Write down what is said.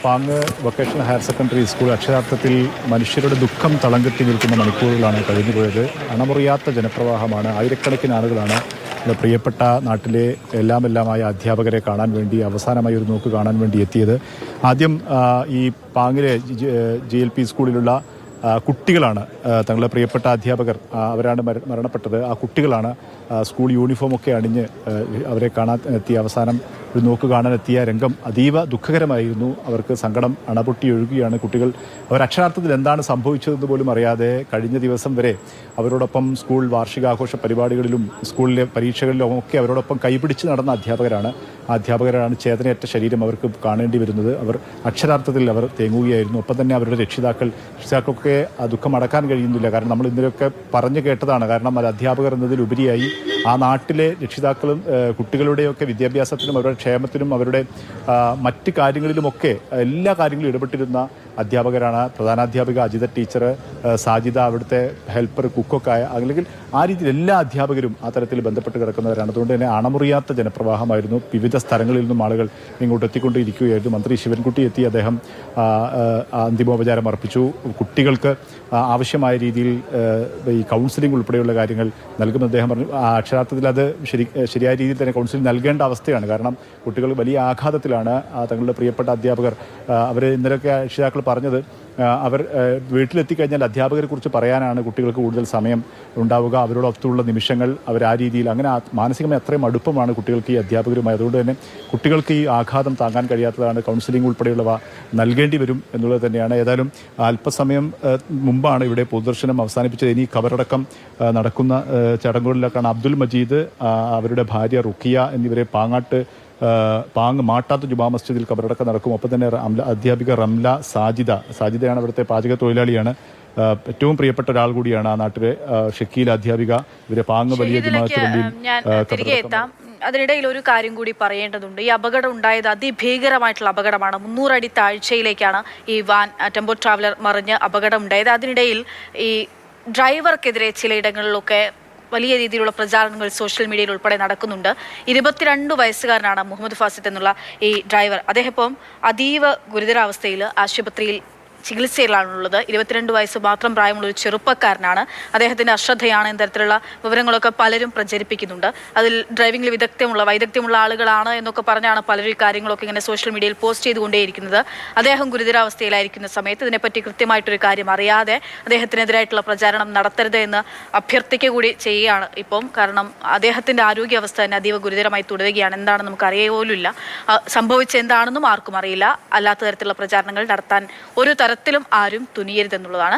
പാങ് vocational higher secondary school അക്ഷരാർത്ഥത്തിൽ മനുഷ്യരുടെ ദുഃഖം തളം കെട്ടി നിൽക്കുന്ന മണിക്കൂറുകളാണ് കഴിഞ്ഞുപോയത്. അണമുറിയാത്ത ജനപ്രവാഹമാണ്. ആയിരക്കണക്കിന് ആളുകളാണ് പ്രിയപ്പെട്ട നാട്ടിലെ എല്ലാമായ അധ്യാപകരെ കാണാൻ വേണ്ടി അവസാനമായി ഒരു നോക്ക് കാണാൻ വേണ്ടി എത്തിയത്. ആദ്യം ഈ പാങ്ങിലെ GLP സ്കൂളിലുള്ള കുട്ടികളാണ് തങ്ങളുടെ പ്രിയപ്പെട്ട അധ്യാപകർ അവരാണ് മരണപ്പെട്ടത്. ആ കുട്ടികളാണ് സ്കൂൾ യൂണിഫോമൊക്കെ അണിഞ്ഞ് അവരെ കാണാൻ എത്തിയ അവസാനം ഒരു നോക്ക് കാണാനെത്തിയ രംഗം അതീവ ദുഃഖകരമായിരുന്നു. അവർക്ക് സങ്കടം അണപൊട്ടി ഒഴുകുകയാണ്. കുട്ടികൾ അക്ഷരാർത്ഥത്തിൽ എന്താണ് സംഭവിച്ചതെന്ന് പോലും അറിയാതെ കഴിഞ്ഞ ദിവസം വരെ അവരോടൊപ്പം സ്കൂൾ വാർഷികാഘോഷ പരിപാടികളിലും സ്കൂളിലെ പരീക്ഷകളിലും ഒക്കെ അവരോടൊപ്പം കൈപിടിച്ച് നടന്ന അധ്യാപകരാണ് ചേതനയേറ്റ ശരീരം അവർക്ക് കാണേണ്ടി വരുന്നത്. അവർ അക്ഷരാർത്ഥത്തിൽ അവർ തേങ്ങുകയായിരുന്നു. ഒപ്പം തന്നെ അവരുടെ രക്ഷിതാക്കൾക്കൊക്കെ ആ ദുഃഖം അടക്കാൻ കഴിയുന്നില്ല. കാരണം നമ്മൾ ഇന്നലെയൊക്കെ പറഞ്ഞു കേട്ടതാണ്. കാരണം അത് അധ്യാപകർ എന്നതിലുപരിയായി ആ നാട്ടിലെ രക്ഷിതാക്കളും കുട്ടികളുടെയൊക്കെ വിദ്യാഭ്യാസത്തിനും അവരുടെ ക്ഷേമത്തിനും അവരുടെ മറ്റ് കാര്യങ്ങളിലുമൊക്കെ എല്ലാ കാര്യങ്ങളിലും ഇടപെട്ടിരുന്ന അധ്യാപകരാണ്. പ്രധാനാധ്യാപിക അജിത ടീച്ചർ, സാജിദ, അവിടുത്തെ ഹെൽപ്പർ, കുക്കൊക്കെ അല്ലെങ്കിൽ ആ രീതിയിൽ എല്ലാ അധ്യാപകരും ആ തരത്തിൽ ബന്ധപ്പെട്ട് കിടക്കുന്നവരാണ്. അതുകൊണ്ട് തന്നെ അണമുറിയാത്ത ജനപ്രവാഹമായിരുന്നു. വിവിധ സ്ഥലങ്ങളിൽ നിന്നും ആളുകൾ ഇങ്ങോട്ട് എത്തിക്കൊണ്ടിരിക്കുകയായിരുന്നു. മന്ത്രി ശിവൻകുട്ടി എത്തി അദ്ദേഹം അന്തിമോപചാരം അർപ്പിച്ചു. കുട്ടികൾക്ക് ആവശ്യമായ രീതിയിൽ ഈ കൗൺസിലിംഗ് ഉൾപ്പെടെയുള്ള കാര്യങ്ങൾ നൽകുമെന്ന് അദ്ദേഹം പറഞ്ഞു. അക്ഷരാർത്ഥത്തിൽ അത് ശരിയായ രീതിയിൽ തന്നെ കൗൺസിലിംഗ് നൽകേണ്ട അവസ്ഥയാണ്. കാരണം കുട്ടികൾ വലിയ ആഘാതത്തിലാണ്. തങ്ങളുടെ പ്രിയപ്പെട്ട അധ്യാപകർ അവർ ഇന്നലെയൊക്കെ രക്ഷിതാക്കൾ പറഞ്ഞത് അവർ വീട്ടിലെത്തിക്കഴിഞ്ഞാൽ അധ്യാപകരെ കുറിച്ച് പറയാനാണ് കുട്ടികൾക്ക് കൂടുതൽ സമയം ഉണ്ടാവുക. അവരോടൊത്തുള്ള നിമിഷങ്ങൾ അവർ ആ രീതിയിൽ അങ്ങനെ മാനസികമായി അത്രയും അടുപ്പമാണ് കുട്ടികൾക്ക് ഈ അധ്യാപകരുമായി. അതുകൊണ്ട് തന്നെ കുട്ടികൾക്ക് ഈ ആഘാതം താങ്ങാൻ കഴിയാത്തതാണ്. കൗൺസിലിംഗ് ഉൾപ്പെടെയുള്ളവ നൽകേണ്ടി വരും എന്നുള്ളത് തന്നെയാണ്. ഏതായാലും അല്പസമയം മുമ്പാണ് ഇവിടെ പൊതുദർശനം അവസാനിപ്പിച്ചത്. ഇനി കബറടക്കം നടക്കുന്ന ചടങ്ങുകളിലൊക്കെയാണ് അബ്ദുൽ മജീദ്, അവരുടെ ഭാര്യ റുക്കിയ എന്നിവരെ പാങ് മാട്ടാത്ത ജുമാ മസ്ജിദിൽ കബറടക്കം നടക്കും. ഒപ്പം തന്നെ അധ്യാപിക റംല സാജിദയാണ് അവിടുത്തെ പാചക തൊഴിലാളിയാണ്. ഏറ്റവും പ്രിയപ്പെട്ട ഒരാൾ കൂടിയാണ് ആ നാട്ടിലെ ഷക്കീൽ അധ്യാപിക. ഇവരെ പാങ് വലിയ ജുമാഅത്ത് അതിനിടയിൽ ഒരു കാര്യം കൂടി പറയേണ്ടതുണ്ട്. ഈ അപകടം ഉണ്ടായത് അതിഭീകരമായിട്ടുള്ള അപകടമാണ്. 300 അടി താഴ്ചയിലേക്കാണ് ഈ വാൻ ടെമ്പോ ട്രാവലർ മറിഞ്ഞ് അപകടം ഉണ്ടായത്. അതിനിടയിൽ ഈ ഡ്രൈവർക്കെതിരെ ചിലയിടങ്ങളിലൊക്കെ വലിയ രീതിയിലുള്ള പ്രചാരണങ്ങൾ സോഷ്യൽ മീഡിയയിൽ ഉൾപ്പെടെ നടക്കുന്നുണ്ട്. 22 വയസ്സുകാരനാണ് മുഹമ്മദ് ഫാസിദ് എന്നുള്ള ഈ ഡ്രൈവർ. അദ്ദേഹം ഇപ്പം അതീവ ഗുരുതരാവസ്ഥയിൽ ആശുപത്രിയിൽ ചികിത്സയിലാണുള്ളത്. 22 വയസ്സ് മാത്രം പ്രായമുള്ള ഒരു ചെറുപ്പക്കാരനാണ്. അദ്ദേഹത്തിൻ്റെ അശ്രദ്ധയാണ് എന്ന തരത്തിലുള്ള വിവരങ്ങളൊക്കെ പലരും പ്രചരിപ്പിക്കുന്നുണ്ട്. അതിൽ ഡ്രൈവിംഗിൽ വൈദഗ്ധ്യമുള്ള ആളുകളാണ് എന്നൊക്കെ പറഞ്ഞാണ് പലരും ഈ കാര്യങ്ങളൊക്കെ ഇങ്ങനെ സോഷ്യൽ മീഡിയയിൽ പോസ്റ്റ് ചെയ്തുകൊണ്ടേയിരിക്കുന്നത്. അദ്ദേഹം ഗുരുതരാവസ്ഥയിലായിരിക്കുന്ന സമയത്ത് ഇതിനെപ്പറ്റി കൃത്യമായിട്ടൊരു കാര്യം അറിയാതെ അദ്ദേഹത്തിനെതിരായിട്ടുള്ള പ്രചാരണം നടത്തരുത് എന്ന് അഭ്യർത്ഥിക്കുക കൂടി ചെയ്യുകയാണ് ഇപ്പം. കാരണം അദ്ദേഹത്തിൻ്റെ ആരോഗ്യാവസ്ഥ തന്നെ അതീവ ഗുരുതരമായി തുടരുകയാണ്. എന്താണെന്ന് നമുക്ക് അറിയുകയില്ല. സംഭവിച്ച എന്താണെന്നും ആർക്കും അറിയില്ല. അല്ലാത്ത തരത്തിലുള്ള പ്രചാരണങ്ങൾ നടത്താൻ ഒരു തരത്തിലും ആരും തുനിയരുതെന്നുള്ളതാണ്.